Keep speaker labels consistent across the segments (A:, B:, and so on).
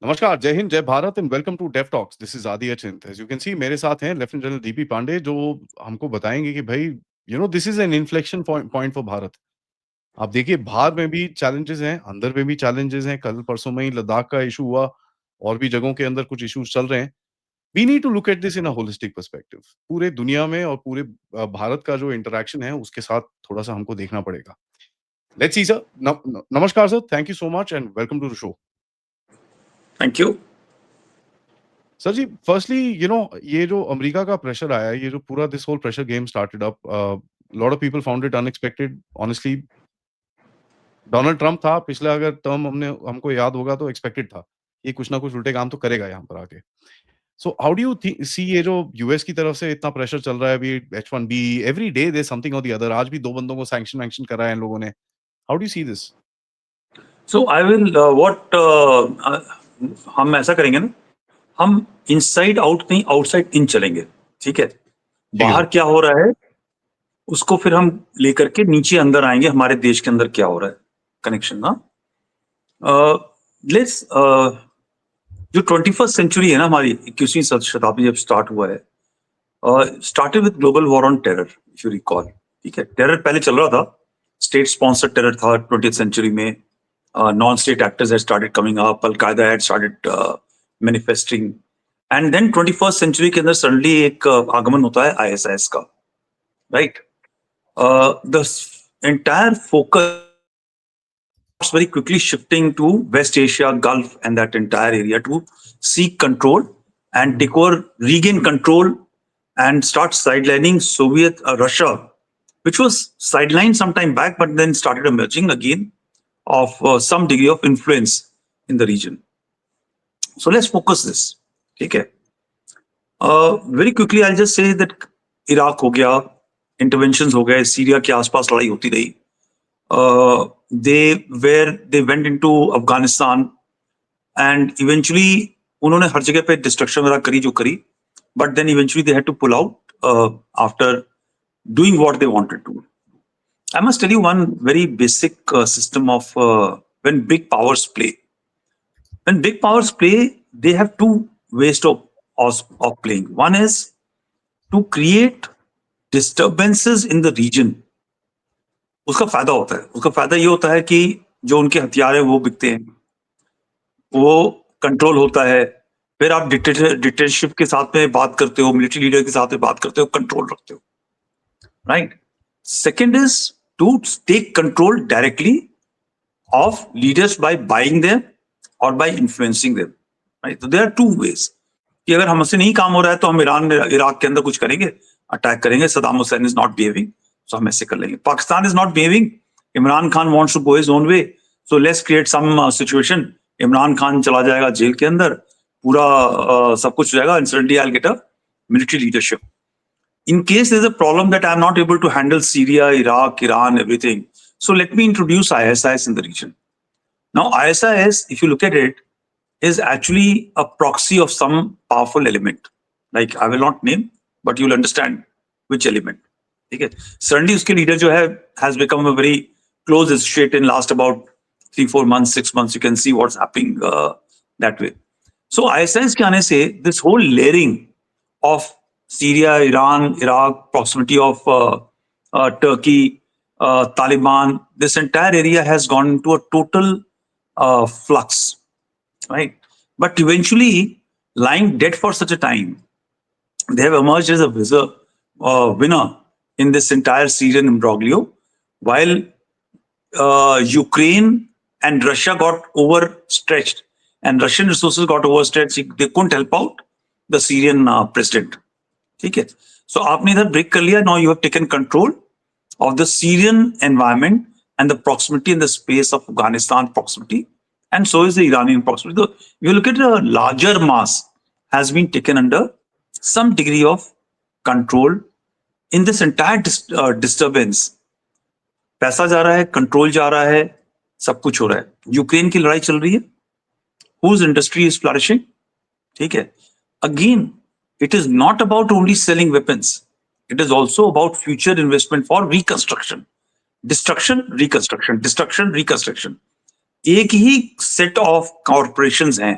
A: नमस्कार, जय हिंद, जय Bharat and welcome to Dev talks. This is Aadi Achint. As you can see मेरे साथ हैं लेफ्टिनेंट जनरल डीपी पांडे, जो हमको बताएंगे कि भाई this is an inflection point for Bharat. आप देखिए, बाहर में भी चैलेंजेस हैं, अंदर में भी चैलेंजेस हैं। कल परसों में ही लद्दाख का इशू हुआ, और भी जगहों के अंदर कुछ इश्यूज चल रहे हैं। We need to look at this in a holistic perspective. पूरे दुनिया में और पूरे भारत का जो इंटरेक्शन है उसके साथ थोड़ा सा हमको देखना पड़ेगा। Let's see sir. नमस्कार sir, thank you so much and welcome to the show.
B: Thank you
A: sir ji, firstly ये जो अमेरिका का प्रेशर आया, ये जो पूरा this whole pressure game started up, lot of people found it unexpected honestly. Donald Trump था पिछला, अगर टर्म हमको याद होगा तो एक्सपेक्टेड था ये कुछ ना कुछ उल्टे काम तो करेगा यहाँ पर आके। So how do you see ये जो यूएस की तरफ से इतना प्रेशर चल रहा है अभी, H1B, every day there something और द अदर। आज भी 2 बंदों को सैंक्शन वैंक्शन करा है इन लोगों ने। How do you see this?
B: So I will what हम ऐसा करेंगे ना, हम इनसाइड आउट नहीं आउटसाइड इन चलेंगे। ठीक है,
A: ठीक है
B: बाहर
A: सर।
B: क्या हो रहा है उसको फिर हम लेकर के नीचे अंदर आएंगे, हमारे देश के अंदर क्या हो रहा है, कनेक्शन ना। लेट्स जो 21st सेंचुरी है ना, हमारी 21वीं शताब्दी जब स्टार्ट हुआ है, started with global war on terror, if you recall. ठीक है, टेरर पहले चल रहा था, स्टेट स्पॉन्सर्ड टेरर था 20th सेंचुरी में। Non-state actors had started coming up, Al-Qaeda had started manifesting, and then 21st century के अंदर suddenly एक आगमन होता है ISIS का, right? The entire focus very quickly shifting to West Asia, Gulf, and that entire area to seek control and take over, regain control, and start sidelining Soviet Russia, which was sidelined some time back, but then started emerging again of some degree of influence in the region. So let's focus this. Okay. Very quickly, I'll just say that Iraq हो गया, interventions हो गए, Syria के आसपास लड़ाई होती रही. They went into Afghanistan, and eventually उन्होंने हर जगह पे destruction वगैरह करी जो करी, but then eventually they had to pull out after doing what they wanted to. I must tell you one very basic system of when big powers play. When big powers play, they have two ways of playing. One is to create disturbances in the region. उसका फायदा होता है, उसका फायदा ये होता है कि जो उनके हथियार है वो बिकते हैं, वो कंट्रोल होता है, फिर आप डिक्टेटरशिप के साथ में बात करते हो, मिलिट्री लीडर के साथ में बात करते हो, कंट्रोल रखते हो, right. Second is to take control directly of leaders by buying them or by influencing them. Right? So there are two ways. कि अगर हमसे नहीं काम हो रहा है तो हम इराक के अंदर कुछ करेंगे, अटैक करेंगे. Saddam Hussein is not behaving, so हम ऐसे कर लेंगे. Pakistan is not behaving, Imran Khan wants to go his own way, so let's create some situation. Imran Khan चला जाएगा जेल के अंदर, पूरा सब कुछ हो जाएगा, and suddenly I'll get a military leadership. In case there's a problem that I'm not able to handle Syria, Iraq, Iran, everything, so let me introduce ISIS in the region. Now, ISIS, if you look at it, is actually a proxy of some powerful element. Like, I will not name, but you'll understand which element. Okay. Certainly, uske leader jo hai has become a very close associate in last about 3-4 months, 6 months. You can see what's happening that way. So, ISIS ke aane se, this whole layering of Syria, Iran, Iraq, proximity of Turkey, Taliban, this entire area has gone into a total flux, right? But eventually, lying dead for such a time, they have emerged as a winner in this entire Syrian imbroglio, while Ukraine and Russia got overstretched, and Russian resources got overstretched. They couldn't help out the Syrian president. ठीक है, सो आपने इधर break कर लिया. Now you have taken control of the Syrian environment and the proximity in the space of Afghanistan proximity, and so is the Iranian proximity. तो you look at a larger mass has been taken under some degree of control in this entire disturbance. पैसा जा रहा है, control जा रहा है, सब कुछ हो रहा है. यूक्रेन की लड़ाई चल रही है, हुज इंडस्ट्री इज फ्लरिशिंग. ठीक है, again it is not about only selling weapons. It is also about future investment for reconstruction. Destruction, reconstruction, destruction, reconstruction. एक ही set of corporations हैं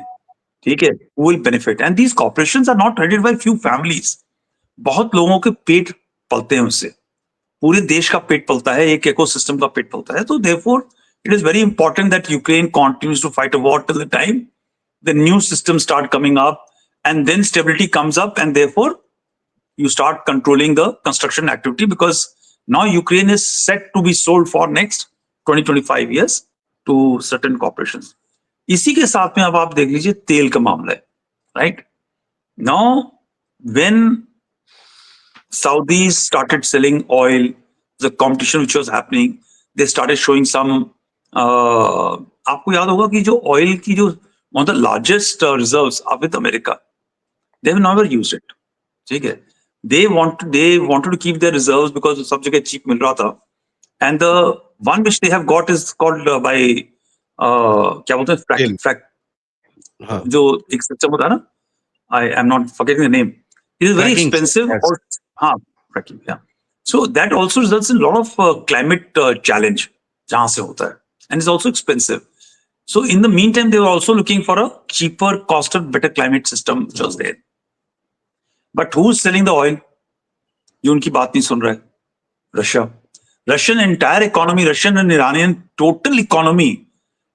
B: ठीक है, who will benefit, and these corporations are not headed by few families. बहुत लोगों के पेट पलते हैं उससे, पूरे देश का पेट पलता है, एक इकोसिस्टम का पेट पलता है. तो therefore it is very important that Ukraine continues to fight a war till the time the new systems start coming up, and then stability comes up, and therefore you start controlling the construction activity, because now Ukraine is set to be sold for next 20-25 years to certain corporations. इसी के साथ में अब आप देख लीजिए तेल का मामला है, right? Now when Saudis started selling oil, the competition which was happening, they started showing some. आपको याद होगा कि जो oil की जो one of the largest reserves are with America. They have never used it. ठीक है? They wanted to keep their reserves because सब जगह cheap मिल रहा था. And the one which they have got is called by क्या बोलते हैं frack.
A: हाँ.
B: जो एक system होता है ना, I am not forgetting the name. It is very expensive. Or, fracking, yeah. So that also results in a lot of climate challenge जहाँ से होता है, and it's also expensive. So in the meantime, they were also looking for a cheaper, costed, better climate system which was there. But who's selling the oil? ये उनकी बात नहीं सुन रहा है. Russia. Russian entire economy, Russian and Iranian total economy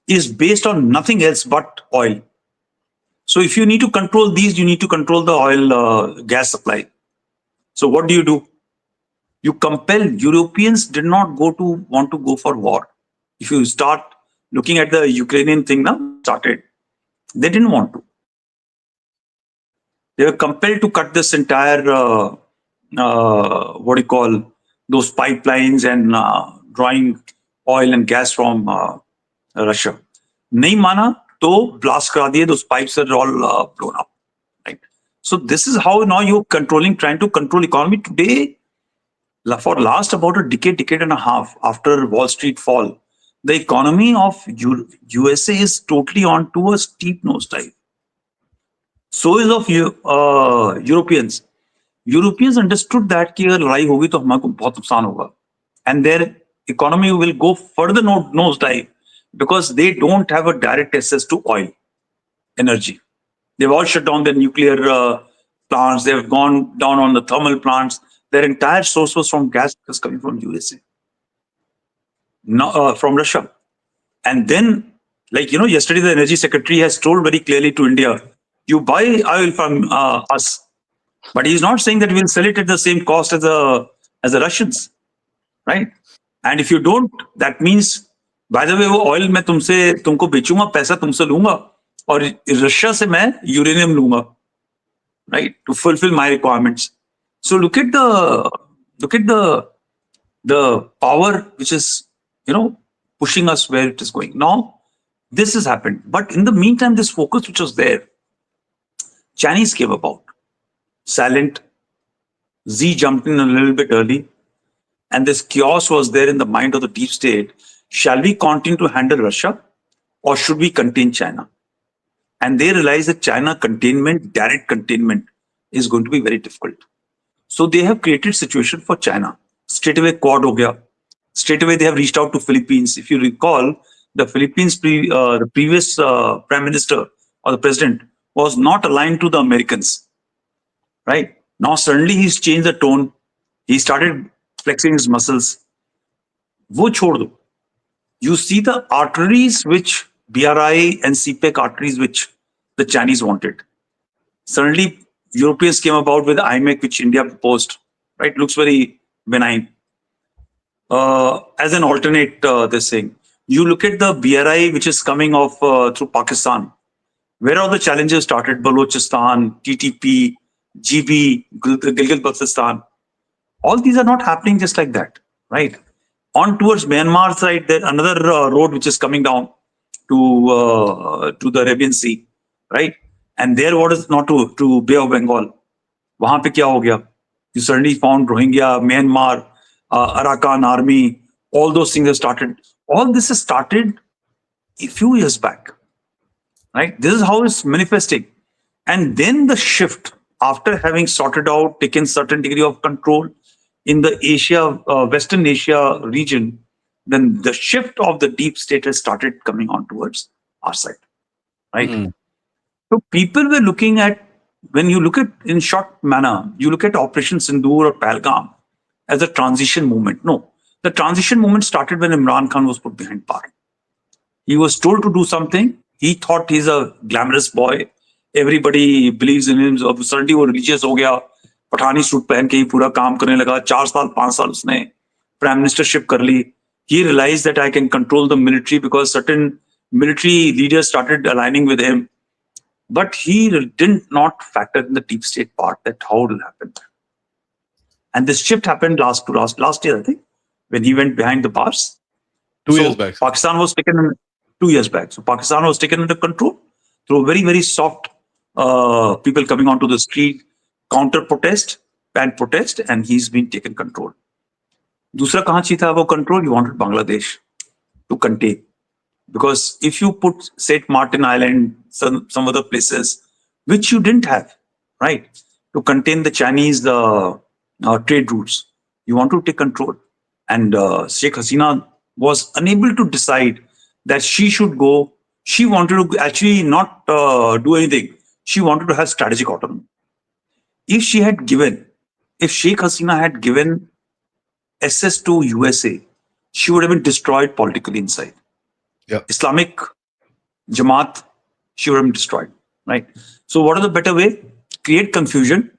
B: is based on nothing else but oil. So if you need to control these, you need to control the oil gas supply. So what do? You compel. Europeans did not want to go for war. If you start looking at the Ukrainian thing now, they didn't want to. They were compelled to cut this entire, what do you call, those pipelines and drawing oil and gas from Russia. नहीं माना तो blast करा दिए, those pipes are all blown up. Right? So this is how now you're trying to control economy today. For last about a decade and a half after Wall Street fall, the economy of USA is totally onto a steep nosedive. So is of Europeans. Europeans understood that कि अगर लड़ाई होगी तो हमारे को बहुत नुकसान होगा, and their economy will go further nosedive because they don't have a direct access to oil energy. They've all shut down their nuclear plants. They've gone down on the thermal plants. Their entire source was from gas was coming from USA, from Russia. And then, like, yesterday the energy secretary has told very clearly to India, you buy oil from us. But he's not saying that we'll sell it at the same cost as the Russians, right? And if you don't, that means, by the way, वो oil मैं तुमको बेचूंगा, पैसा तुमसे लूंगा, और Russia से मैं uranium लूंगा, right, to fulfill my requirements. So look at the power which is pushing us where it is going. Now this has happened, but in the meantime, this focus which was there, Chinese came about, silent. Xi jumped in a little bit early, and this chaos was there in the mind of the deep state. Shall we continue to handle Russia, or should we contain China? And they realized that China containment, direct containment, is going to be very difficult. So they have created situation for China. Straight away Quad ho gaya. Straight away they have reached out to Philippines. If you recall, the Philippines the previous prime minister or the president was not aligned to the Americans. Right? Now suddenly he's changed the tone. He started flexing his muscles. Wo chhod do. You see the arteries which BRI and CPEC arteries which the Chinese wanted. Suddenly Europeans came about with IMEC, which India proposed. Right? Looks very benign. As an alternate, this thing. You look at the BRI which is coming off through Pakistan. Where are the challenges started? Balochistan, TTP, GB, Gilgit-Baltistan. All these are not happening just like that, right? On towards Myanmar side, there another road which is coming down to the Arabian Sea, right? And there, what is not to Bay of Bengal? वहाँ पे क्या हो गया? You suddenly found Rohingya, Myanmar, Arakan army. All those things have started. All this has started a few years back, right? This is how it's manifesting. And then the shift, after having sorted out, taken certain degree of control in the Western Asia region, then the shift of the deep state has started coming on towards our side, right? So people were looking at, when you look at in short manner, you look at Operation Sindoor or Pahalgam as a transition movement. No, the transition movement started when Imran Khan was put behind bars. He was told to do something. He thought he's a glamorous boy. Everybody believes in him. So suddenly वो religious हो गया. Pathani suit पहन के ही पूरा काम करने लगा. 4 साल 5 साल उसने prime ministership कर ली. He realized that I can control the military because certain military leaders started aligning with him. But he did not factor in the deep state part, that how it will happen. And this shift happened last year, I think, when he went behind the bars.
A: 2 years back.
B: Pakistan was taken in 2 years back. So Pakistan was taken under control through very, very soft people coming onto the street, counter protest, and protest, and he's been taken control. दूसरा कहाँ चाहिए था वो control? He wanted Bangladesh to contain. Because if you put St. Martin Island, some other places, which you didn't have, right, to contain the Chinese trade routes, you want to take control. And Sheikh Hasina was unable to decide that she should go. She wanted to actually not do anything. She wanted to have strategic autonomy. If Sheikh Hasina had given access to USA, she would have been destroyed politically inside.
A: Yeah.
B: Islamic Jamaat, she would have been destroyed, right? So what is the better way? Create confusion,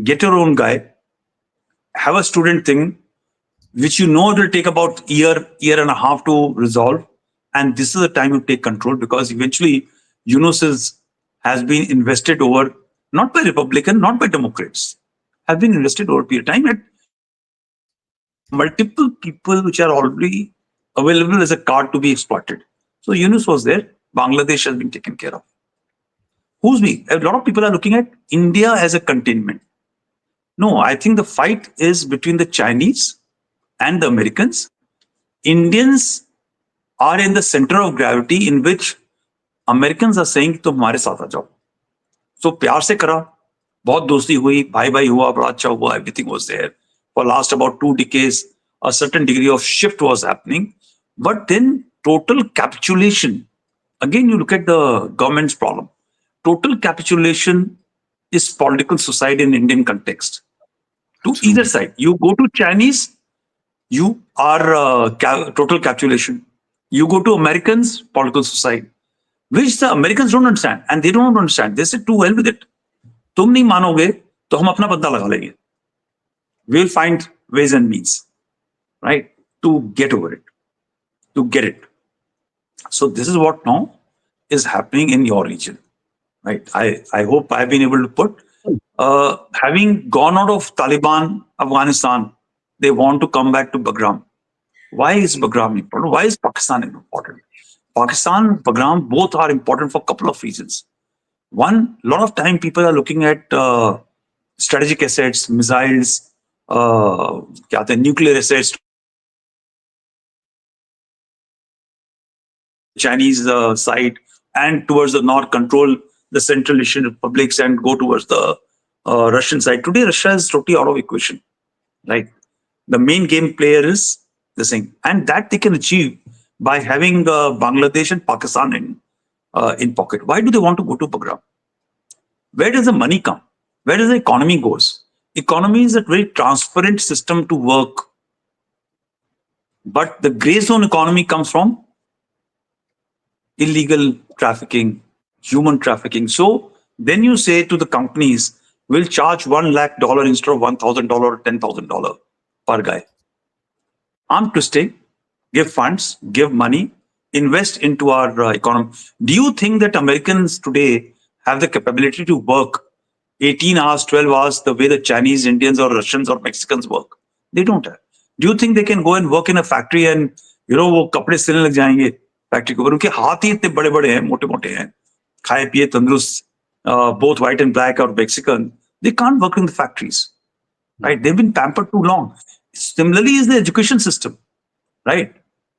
B: get your own guy, have a student thing, which you know it will take about year and a half to resolve. And this is the time you take control, because eventually Yunus has been invested over, not by Republican, not by Democrats, have been invested over a period of time at multiple people which are already available as a card to be exploited. So Yunus was there. Bangladesh has been taken care of. Who's me? A lot of people are looking at India as a containment. No, I think the fight is between the Chinese and the Americans. Indians are in the center of gravity in which Americans are saying तुम हमारे साथ आ जाओ. So प्यार से करा, बहुत दोस्ती हुई, भाई भाई हुआ, बड़ा अच्छा हुआ, everything was there. For last about 2 decades, a certain degree of shift was happening. But then total capitulation, again you look at the government's problem. Total capitulation is political suicide in Indian context. To either side. You go to Chinese, you are total capitulation. You go to Americans, political suicide, which the Americans don't understand, and they don't understand. They say, too well with it. तुम नहीं मानोगे तो हम अपना बदला लगा लेंगे. We'll find ways and means, right, to get over it, to get it. So this is what now is happening in your region, right? I hope I've been able to put, having gone out of Taliban, Afghanistan, they want to come back to Bagram. Why is Bagram important? Why is Pakistan important? Pakistan, Bagram, both are important for a couple of reasons. One, a lot of time people are looking at strategic assets, missiles, nuclear assets, Chinese side, and towards the north, control the Central Asian republics and go towards the Russian side. Today, Russia is totally out of equation, right? The main game player is the same, and that they can achieve by having Bangladesh and Pakistan in pocket. Why do they want to go to Bagram? Where does the money come? Where does the economy goes? Economy is a very transparent system to work, but the gray zone economy comes from illegal trafficking, human trafficking. So then you say to the companies, we'll charge $1 lakh instead of $1,000 or $10,000 per guy. Arm twisting, give funds, give money, invest into our economy. Do you think that Americans today have the capability to work 18 hours, 12 hours the way the Chinese, Indians or Russians or Mexicans work? They don't have. Do you think they can go and work in a factory and, वो कपड़े सिलने लग जाएंगे factory के ऊपर? उनके हाथ ही इतने बड़े बड़े हैं, मोटे मोटे हैं, खाए पिए तंदुरुस्त, both white and black or Mexican. They can't work in the factories, right? They've been pampered too long. Similarly is the education system, right?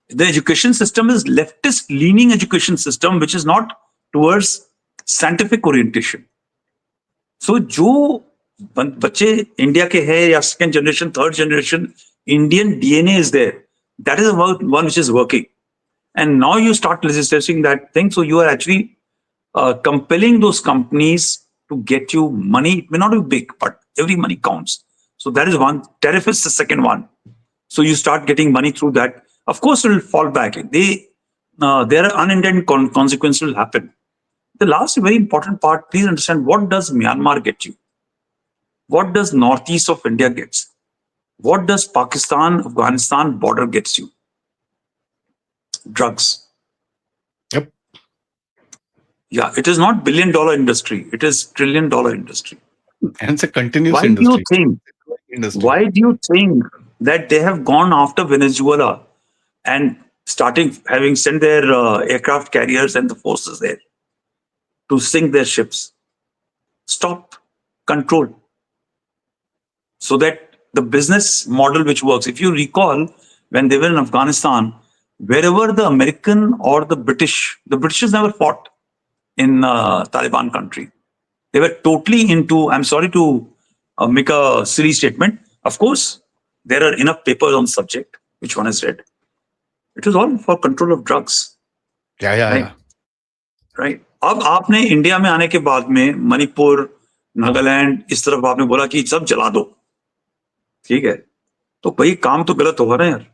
B: The education system is leftist leaning education system, which is not towards scientific orientation. So जो बच्चे India के हैं या second generation, third generation, Indian DNA is there. That is one which is working. And now you start legislating that thing. So you are actually compelling those companies to get you money. It may not be big, but every money counts. So that is one. Tariff is the second one. So you start getting money through that. Of course, it will fall back. There are unintended consequences will happen. The last very important part, please understand, what does Myanmar get you? What does northeast of India gets? What does Pakistan, Afghanistan border gets you? Drugs.
A: Yep.
B: Yeah, it is not billion-dollar industry. It is trillion-dollar industry.
A: And it's a continuous
B: Why
A: industry.
B: do you think that they have gone after Venezuela and having sent their aircraft carriers and the forces there to sink their ships? Stop, control, so that the business model which works. If you recall, when they were in Afghanistan, wherever the American or the British never fought in Taliban country. They were totally into, I'm sorry to make a silly statement. Of course, there are enough papers on the subject, which one has read. It was all for control of drugs.
A: Yeah.
B: Right. अब आपने India में आने के बाद में मणिपुर, नागालैंड, इस तरफ आपने बोला कि सब जला दो. ठीक है. तो भाई काम तो गलत होगा ना यार.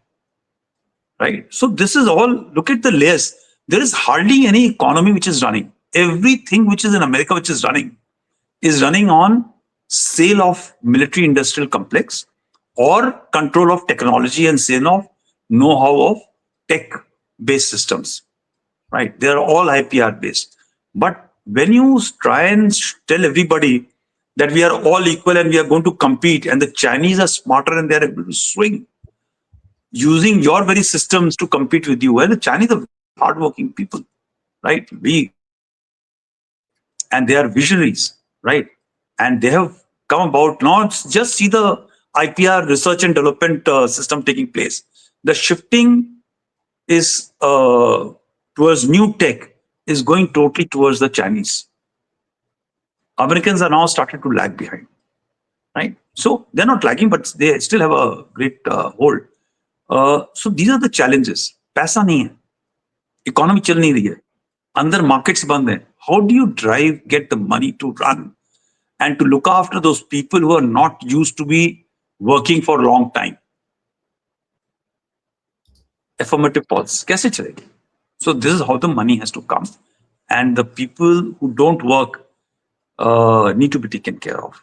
B: Right. So this is all, look at the layers. There is hardly any economy which is running. Everything which is in America which is running on sale of military industrial complex or control of technology and sale of know-how of tech-based systems. Right? They are all IPR based. But when you try and tell everybody that we are all equal and we are going to compete, and the Chinese are smarter and they are able to swing using your very systems to compete with you, well, the Chinese are hardworking people, right? And they are visionaries, right? And they have come about, not just see the IPR research and development system taking place. The shifting is towards new tech is going totally towards the Chinese. Americans are now started to lag behind, right? So they're not lagging, but they still have a great hold. So these are the challenges. पैसा नहीं है, economy चल नहीं रही है, अंदर markets बंद हैं. How do you get the money to run and to look after those people who are not used to be working for a long time? Affirmative policy, कैसे चलेगी? So this is how the money has to come, and the people who don't work need to be taken care of,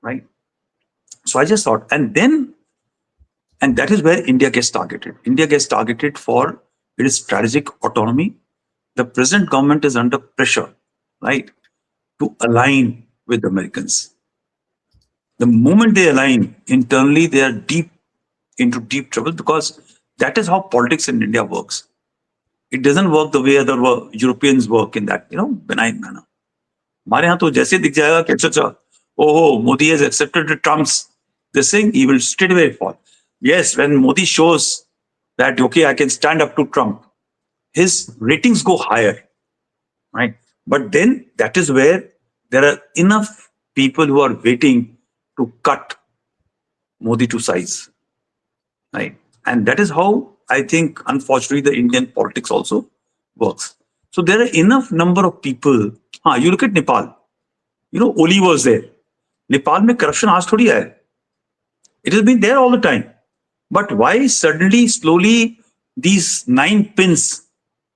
B: right? So I just thought, and that is where India gets targeted. India gets targeted for its strategic autonomy. The present government is under pressure, right, to align with the Americans. The moment they align internally, they are into deep trouble, because that is how politics in India works. It doesn't work the way other Europeans work in that, benign manner. हमारे यहाँ तो जैसे दिख जाएगा कि अच्छा, oh, Modi has accepted the Trump's this thing, he will straight away fall. Yes, when Modi shows that, okay, I can stand up to Trump, his ratings go higher, right? But then that is where there are enough people who are waiting to cut Modi to size, right? And that is how I think, unfortunately, the Indian politics also works. So there are enough number of people. You look at Nepal. Oli was there. Nepal mein corruption aaj thodi hai. It has been there all the time. But why suddenly, slowly, these 9 pins,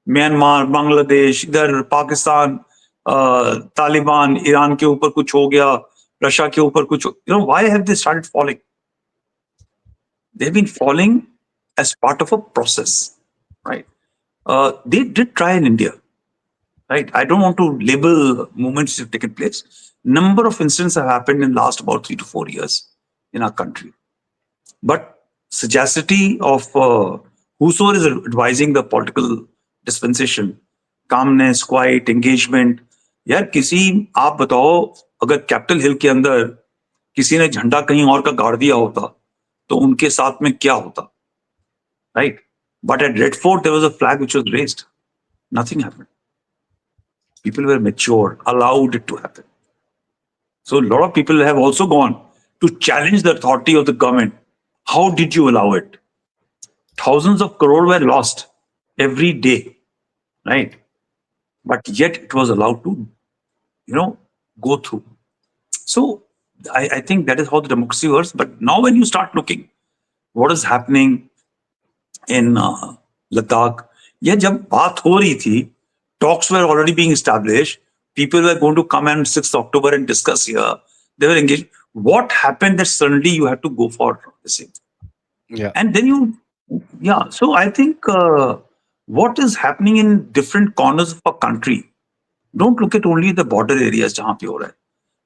B: Myanmar, Bangladesh, idhar Pakistan, Taliban, Iran ke upar kuch ho gaya, Russia ke upar kuch, why have they started falling? They've been falling as part of a process, right? They did try in India, right? I don't want to label movements that have taken place. Number of incidents have happened in the last about 3 to 4 years in our country. But sagacity of whosoever is advising the political dispensation, calmness, quiet, engagement. यार किसी आप बताओ, अगर Capitol Hill के अंदर किसी ने झंडा कहीं और का गाड़ दिया होता तो उनके साथ में क्या होता, right? But at Red Fort there was a flag which was raised. Nothing happened. People were mature, allowed it to happen. So a lot of people have also gone to challenge the authority of the government. How did you allow it? Thousands of crore were lost every day, right? but yet it was allowed to, go through. So I think that is how the democracy works. But now when you start looking what is happening in Ladakh, yeah, जब बात हो रही थी, talks were already being established. People were going to come on 6th October and discuss here. They were engaged. What happened that suddenly you had to go for the same?
A: Yeah.
B: And then so I think what is happening in different corners of a country, don't look at only the border areas jahan pe ho raha hai.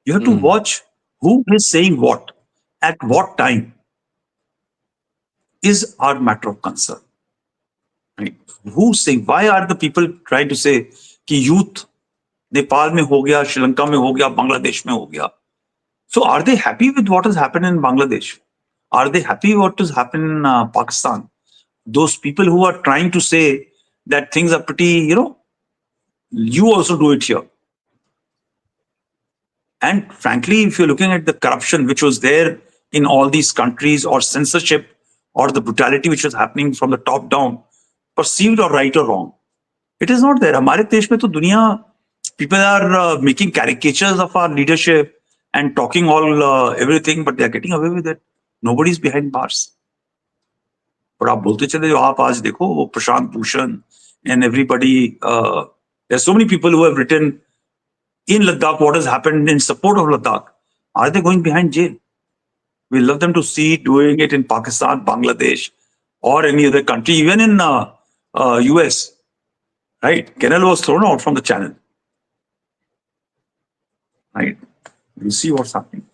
B: You have to watch who is saying what at what time is our matter of concern. Right? Who's saying? Why are the people trying to say कि youth Nepal में हो गया, Sri Lanka में हो गया, Bangladesh में हो गया? So are they happy with what has happened in Bangladesh? Are they happy with what has happened in Pakistan? Those people who are trying to say that things are pretty, you also do it here. And frankly, if you're looking at the corruption which was there in all these countries, or censorship, or the brutality which was happening from the top down, perceived or right or wrong, it is not there. हमारे देश में तो दुनिया, people are making caricatures of our leadership and talking all everything, but they are getting away with it. Nobody is behind bars. But आप बोलते चले जाओ, आप आज देखो वो Prashant Bhushan and everybody, there's so many people who have written in Ladakh what has happened in support of Ladakh. Are they going behind jail? We love them to see doing it in Pakistan, Bangladesh, or any other country, even in US. Right? Kennel was thrown out from the channel. Right? You see what's happening.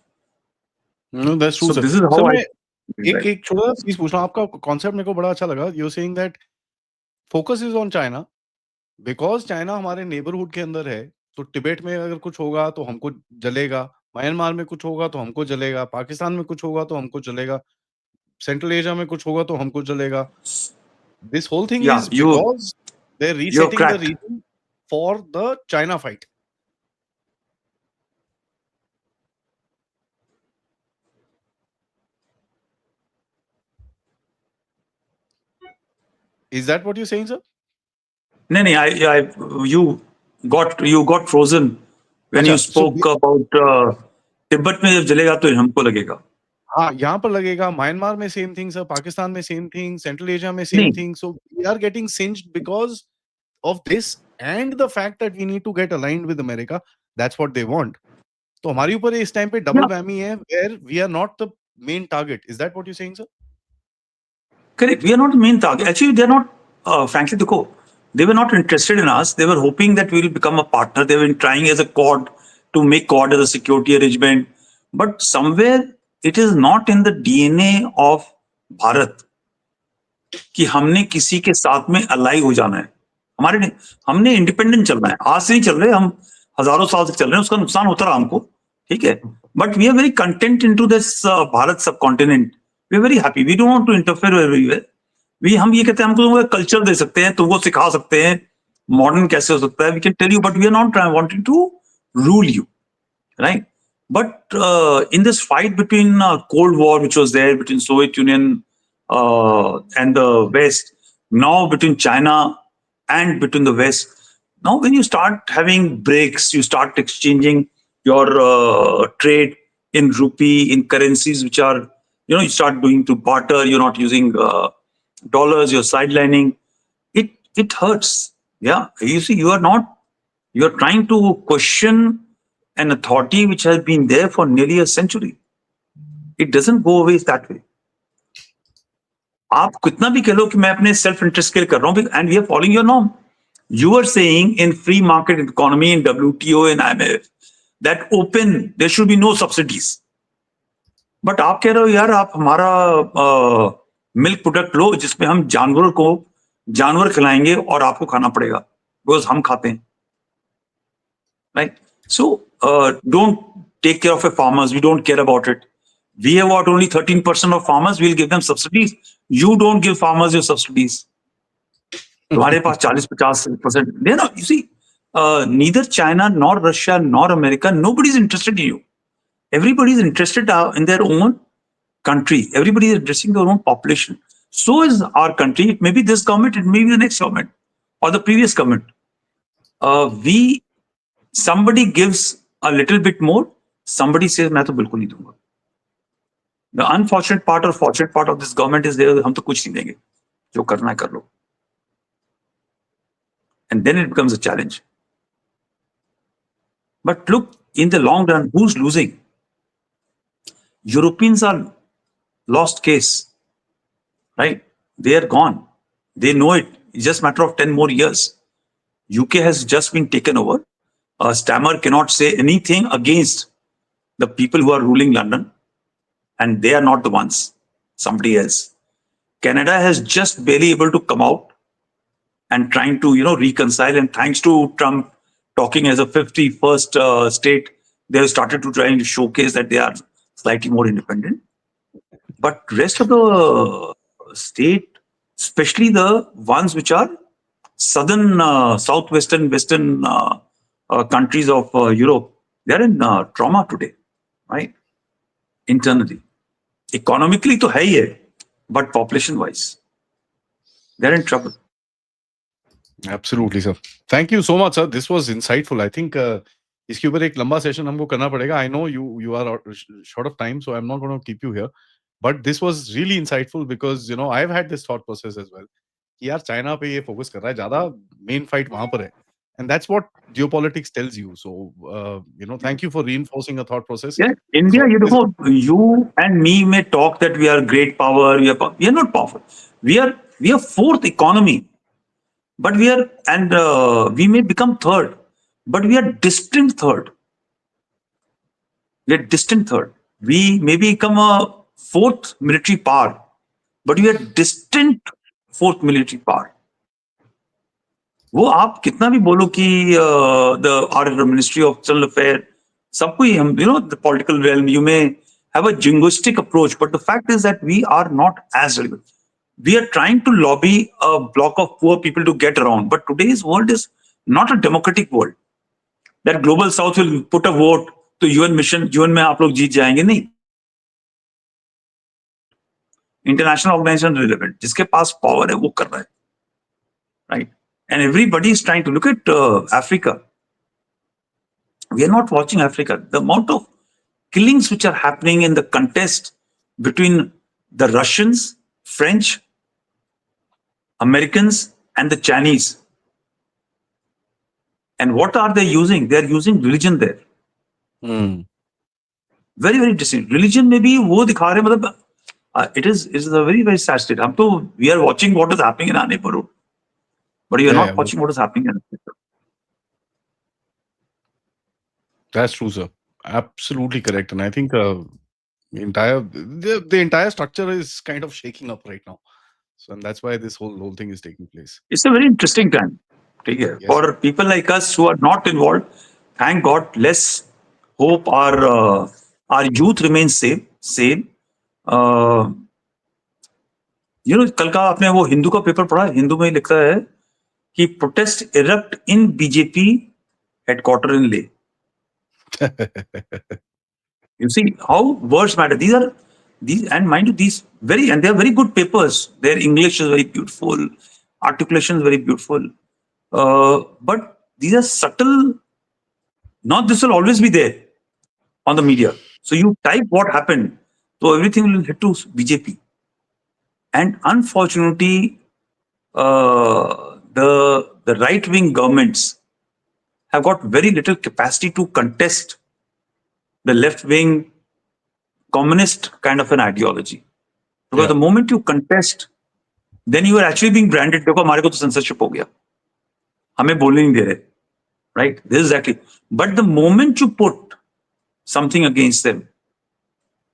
A: No, that's true,
B: So
A: sir.
B: this is how
A: Sir,
B: I.
A: मैं एक छोटा सा चीज पूछ रहा हूँ, आपका concept मेरे को बड़ा अच्छा लगा. You're saying that focus is on China because China हमारे नेबरहुड के अंदर है. तो तिब्बत में अगर कुछ होगा तो हमको जलेगा, म्यांमार में कुछ होगा तो हमको जलेगा, पाकिस्तान में कुछ होगा तो हमको जलेगा, सेंट्रल एशिया में कुछ होगा तो हमको जलेगा. This whole thing
B: Yeah,
A: is because they're
B: you're
A: resetting the
B: cracked.
A: region for the China fight. Is that what you're saying, sir?
B: No, you got frozen when you
A: अच्छा, so
B: spoke about तिब्बत में जब जलेगा तो हमको लगेगा.
A: हाँ, यहाँ पर लगेगा, म्यांमार में सेम थिंग सर, पाकिस्तान में सेम थिंग, सेंट्रल एशिया में सेम
B: नहीं,
A: thing. So we are getting singed because of this and the fact that we need to get aligned with America. That's what they want. तो हमारे ऊपर इस time पे double
B: yeah,
A: वैमी है, where we are not the main target. Is that what you saying sir?
B: correct. We are not the main target. Actually, they are not. Frankly, they were not interested in us. They were hoping that we will become a partner. They were trying as a Quad to make Quad as a security arrangement. But somewhere it is not in the DNA of Bharat कि हमने किसी के साथ में अलाई हो जाना है. हमने इंडिपेंडेंट चलना है. आज से नहीं चल रहे, हम हजारों साल से चल रहे हैं. उसका नुकसान होता रहा हमको, ठीक है. But we are very content into this Bharat subcontinent. We are very happy. We don't want to interfere everywhere. हम ये कहते हैं हमको कल्चर दे सकते हैं, तुमको सिखा सकते हैं मॉडर्न कैसे हो सकता है. We can tell you, but we are not wanting to rule you, right? But in this fight between Cold War, which was there between Soviet Union and the West, now between China and between the West, now when you start having breaks, you start exchanging your trade in rupee, in currencies which are, you start doing to barter. You're not using dollars. You're sidelining. It hurts. Yeah, you see, you're trying to question an authority which has been there for nearly a century. It doesn't go away that way. आप कितना भी कह लो कि मैं अपने self interest के लिए कर रहा हूं, and we are following your norm. You are saying in free market economy, in WTO, in IMF, that there should be no subsidies. But आप कह रहे हो यार, आप हमारा मिल्क प्रोडक्ट लो जिसमें हम जानवर खिलाएंगे और आपको खाना पड़ेगा, बिकॉज हम खाते हैं. Right? So don't take care of your farmers. We don't care about it. We have got only 13% of farmers. We'll give them subsidies. You don't give farmers your subsidies. तुम्हारे पास 40-50%. You see, neither China nor Russia nor America, nobody's interested in you. Everybody's interested in their own country. Everybody is addressing their own population. So is our country. It may be this government, it may be the next government or the previous government. somebody gives a little bit more, somebody says मैं तो बिल्कुल नहीं दूंगा. The unfortunate part or fortunate part of this government is there, हम तो कुछ नहीं देंगे, जो करना है कर लो. And then it becomes a challenge. But look, in the long run, who's losing? Europeans are lost case, right? They are gone. They know it. It's just a matter of 10 more years. UK has just been taken over. Stammer cannot say anything against the people who are ruling London, and they are not the ones, somebody else. Canada has just barely able to come out and trying to, reconcile. And thanks to Trump talking as a 51st state, they have started to try and showcase that they are slightly more independent. But rest of the state, especially the ones which are southern, southwestern, western countries of Europe, they are in trauma today, right? Internally. Economically to hai hai, but population-wise, they are in trouble.
A: Absolutely, sir. Thank you so much, sir. This was insightful. I think इसके ऊपर एक लंबा session हमको करना पड़ेगा. I know you are short of time, so I'm not going to keep you here. But this was really insightful because I've had this thought process as well. कि यार China पे ये फोकस कर रहा है ज्यादा, मेन फाइट वहां पर है. And that's what geopolitics tells you. So, thank you for reinforcing a thought process.
B: Yeah, India, you and me may talk that we are great power. We are not powerful. We are fourth economy, but we may become third, but we are distant third. We are distant third. We may become a fourth military power, but we are distant fourth military power. वो आप कितना भी बोलो कि our Ministry of External Affairs, सबको ही हम, the political realm, you may have a jingoistic approach, but the fact is that we are not as relevant. We are trying to lobby a block of poor people to get around, but today's world is not a democratic world. That global south will put a vote to UN mission, UN में आप लोग जीत जाएंगे, नहीं. International organization relevant, जिसके पास power है वो कर रहा है, right? And everybody is trying to look at Africa. We are not watching Africa. The amount of killings which are happening in the contest between the Russians, French, Americans, and the Chinese. And what are they using? They are using religion there. Very, very distinct. Religion may be वो दिखा रहे मतलब it is a very, very sad state. We are watching what is happening in our neighborhood, but you are not watching what is happening in Africa.
A: That's true, sir. Absolutely correct. And I think the entire structure is kind of shaking up right now. So, and that's why this whole thing is taking place.
B: It's a very interesting time. Yes. For people like us who are not involved, thank God, let's hope our youth remains same. कल का आपने वो हिंदू का paper पढ़ा? हिंदू में लिखता है कि protest erupt in BJP headquarter in ले. You see how words matter. And mind you, they are very good papers. Their English is very beautiful, articulation is very beautiful. But these are subtle. Not this will always be there on the media. So you type what happened, so everything will hit to BJP. And unfortunately, the right-wing governments have got very little capacity to contest the left-wing communist kind of an ideology. Because the moment you contest, then you are actually being branded. देखो हमारे को तो censorship हो गया, हमें बोलने नहीं दे रहे, right? This is exactly. But the moment you put something against them,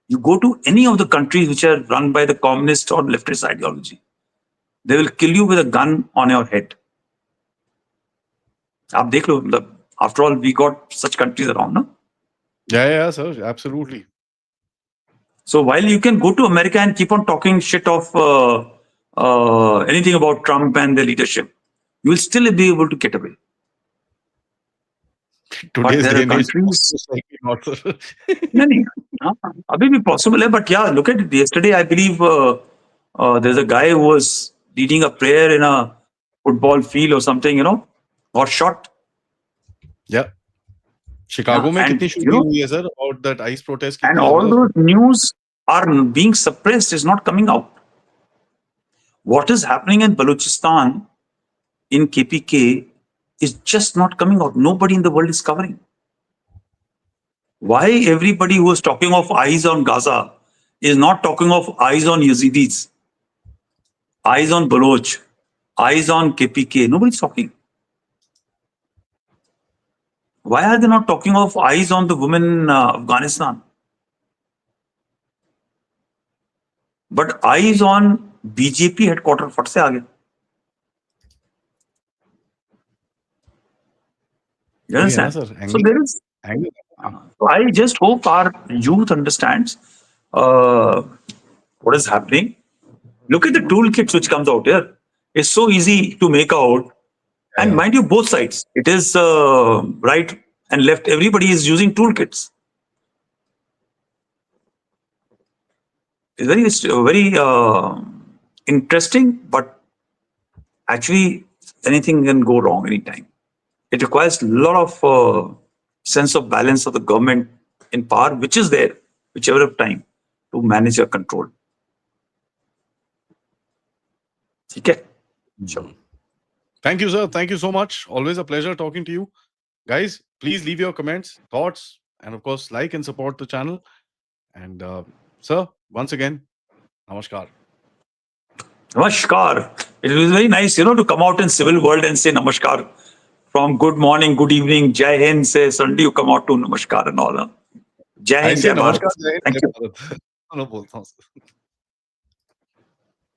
B: you go to any of the countries which are run by the communist or leftist ideology, they will kill you with a gun on your head. आप देख लो, after all, we got such countries around, no?
A: Yeah, sir, absolutely.
B: So while you can go to America and keep on talking shit of anything about Trump and their leadership, you will still be able to get away.
A: Today's day and age, not, sir.
B: नहीं, अभी भी possible है, but yeah, look at it. Yesterday, I believe there's a guy who was leading a prayer in a football field or something, got shot.
A: Yeah. Chicago में
B: and
A: कितनी shooting हुई है sir और that ice protest
B: and
A: कितनी
B: all
A: जबरदस्त
B: those news are being suppressed, is not coming out. What is happening in Balochistan, in KPK, is just not coming out. Nobody in the world is covering. Why everybody who is talking of eyes on Gaza is not talking of eyes on Yazidis, eyes on Baloch, eyes on KPK? Nobody's talking. Why are they not talking of eyes on the women in Afghanistan? But eyes on BJP headquarter, फट से आ गया. You
A: वही है ना
B: understand?
A: Sir
B: So there is. So I just hope our youth understands what is happening. Look at the toolkits which comes out here. It's so easy to make out. And mind you, both sides. It is right and left. Everybody is using toolkits. It's very interesting, but actually anything can go wrong anytime. It requires a lot of sense of balance of the government in power, which is there, whichever of time, to manage or control. Okay. Sure.
A: Thank you, sir. Thank you so much. Always a pleasure talking to you. Guys, please leave your comments, thoughts, and of course, like and support the channel. And sir, once again, namaskar.
B: Namaskar. It was very nice, to come out in civil world and say namaskar. From good morning, good evening, Jai Hind, say suddenly you come out to namaskar and all. Jai
A: I
B: Hind,
A: say
B: Jai Bharat.
A: namaskar, Jai Hind,
B: Thank
A: Jai
B: you.
A: Bharat. दोनों बोलता हूँ.